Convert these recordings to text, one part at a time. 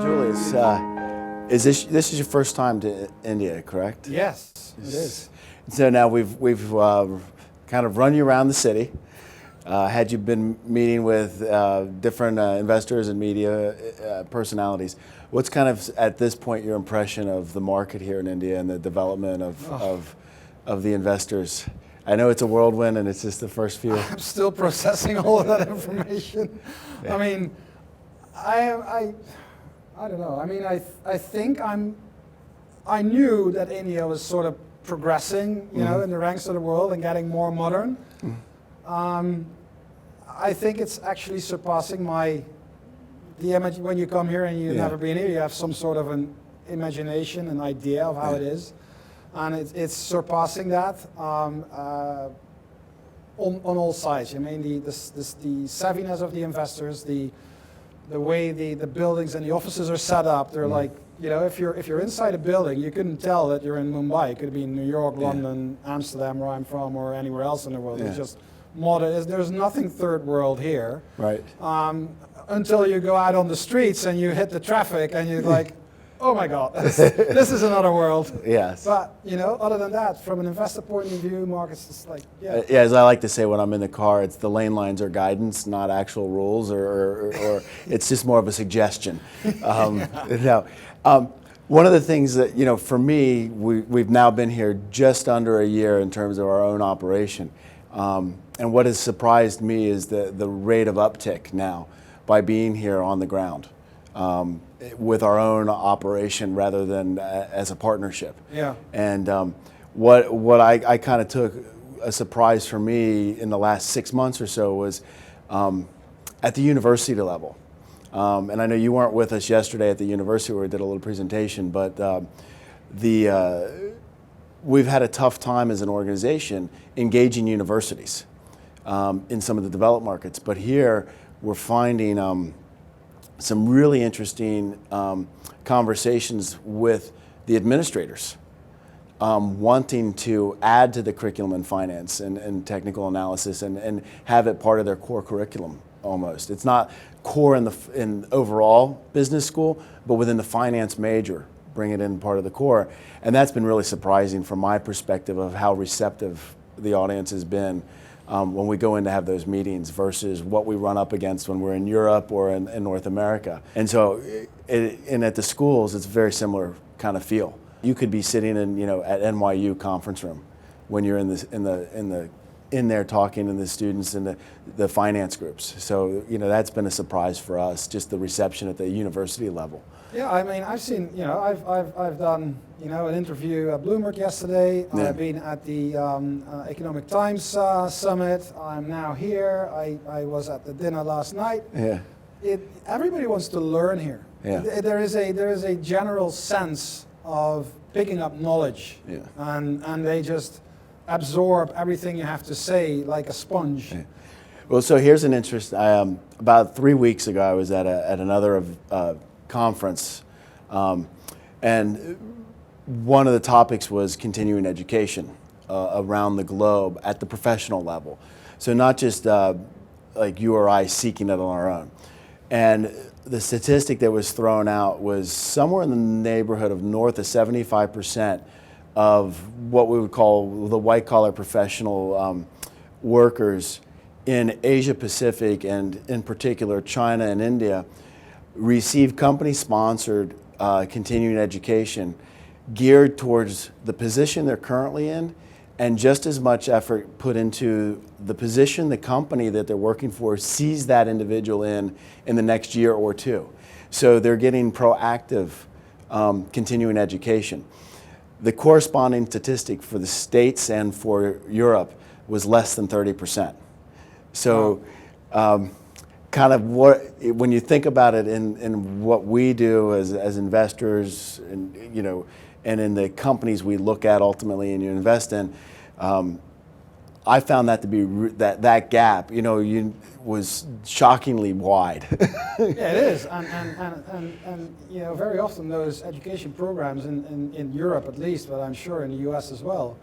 Julius, is this is your first time to India, correct? Yes, it is. So now we've kind of run you around the city. Had you been meeting with different investors and media personalities, what's kind of at this point your impression of the market here in India and the development of the investors? I know it's a whirlwind and it's just the first few. I'm still processing all of that information. Yeah. I mean, I don't know. I mean, I think I knew that India was sort of progressing, you know, in the ranks of the world and getting more modern. I think it's actually surpassing the image. When you come here and you've never been here, you have some sort of an imagination, an idea of how it is, and it's surpassing that on all sides. I mean, the savviness of the investors, the way the buildings and the offices are set up. They're like, you know, if you're inside a building, you couldn't tell that you're in Mumbai. It could be in New York, London, Amsterdam, where I'm from, or anywhere else in the world. It's just modern. There's nothing third world here. Right. Until you go out on the streets and you hit the traffic and you're like, oh my God, this is another world. Yes. But, you know, other than that, from an investor point of view, markets just like, as I like to say when I'm in the car, it's the lane lines are guidance, not actual rules, or it's just more of a suggestion. One of the things that, you know, for me, we've now been here just under a year in terms of our own operation. And what has surprised me is the rate of uptick now by being here on the ground. With our own operation rather than as a partnership. Yeah. And what I kind of took a surprise for me in the last 6 months or so was at the university level. And I know you weren't with us yesterday at the university where we did a little presentation, but we've had a tough time as an organization engaging universities in some of the developed markets. But here we're finding some really interesting conversations with the administrators wanting to add to the curriculum in finance and technical analysis and have it part of their core curriculum almost. It's not core in overall business school, but within the finance major, bring it in part of the core. And that's been really surprising from my perspective of how receptive the audience has been when we go in to have those meetings versus what we run up against when we're in Europe or in North America. And so, and at the schools, it's a very similar kind of feel. You could be sitting in, you know, at NYU conference room when you're in there talking to the students and the finance groups. So, you know, that's been a surprise for us, just the reception at the university level. Yeah, I mean, I've seen, you know, I've done, you know, an interview at Bloomberg yesterday. Yeah. I've been at the Economic Times Summit. I'm now here. I was at the dinner last night. Yeah. Everybody wants to learn here. Yeah. There is a general sense of picking up knowledge. Yeah. And they just absorb everything you have to say like a sponge. Yeah. Well, so here's an interest. About 3 weeks ago, I was at another conference, and one of the topics was continuing education around the globe at the professional level. So not just like you or I seeking it on our own. And the statistic that was thrown out was somewhere in the neighborhood of north of 75% of what we would call the white-collar professional workers in Asia Pacific, and in particular China and India, receive company-sponsored continuing education geared towards the position they're currently in, and just as much effort put into the position the company that they're working for sees that individual in the next year or two. So they're getting proactive continuing education. The corresponding statistic for the States and for Europe was less than 30%. So kind of when you think about it in what we do as investors, and you know, and in the companies we look at ultimately and you invest in, I found that to be that gap, you know, was shockingly wide. Yeah, it is, and you know, very often those education programs in Europe at least, but I'm sure in the US as well,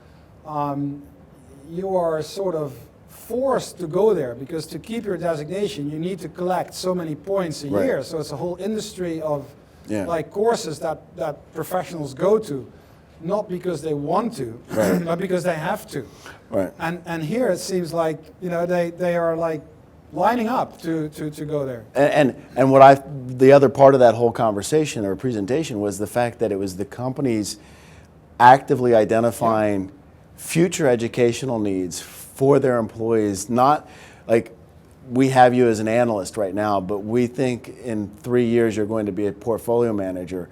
you are sort of forced to go there because to keep your designation, you need to collect so many points a year. So it's a whole industry of Yeah. like courses that professionals go to, not because they want to, Right. but because they have to. Right. And here it seems like, you know, they are like lining up to go there. And the other part of that whole conversation or presentation was the fact that it was the companies actively identifying future educational needs for their employees, not like we have you as an analyst right now, but we think in 3 years you're going to be a portfolio manager.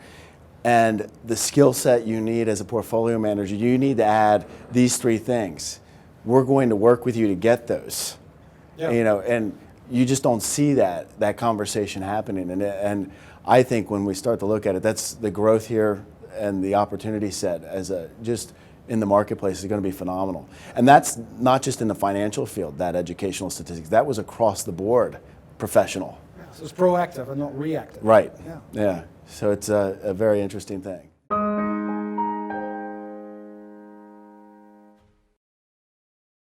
And the skill set you need as a portfolio manager, you need to add these 3 things. We're going to work with you to get those. Yeah. You know, and you just don't see that conversation happening. And I think when we start to look at it, that's the growth here and the opportunity set as just in the marketplace is going to be phenomenal. And that's not just in the financial field, that educational statistics. That was across the board professional. So it's proactive and not reactive. Right. Yeah. Yeah. So it's a very interesting thing.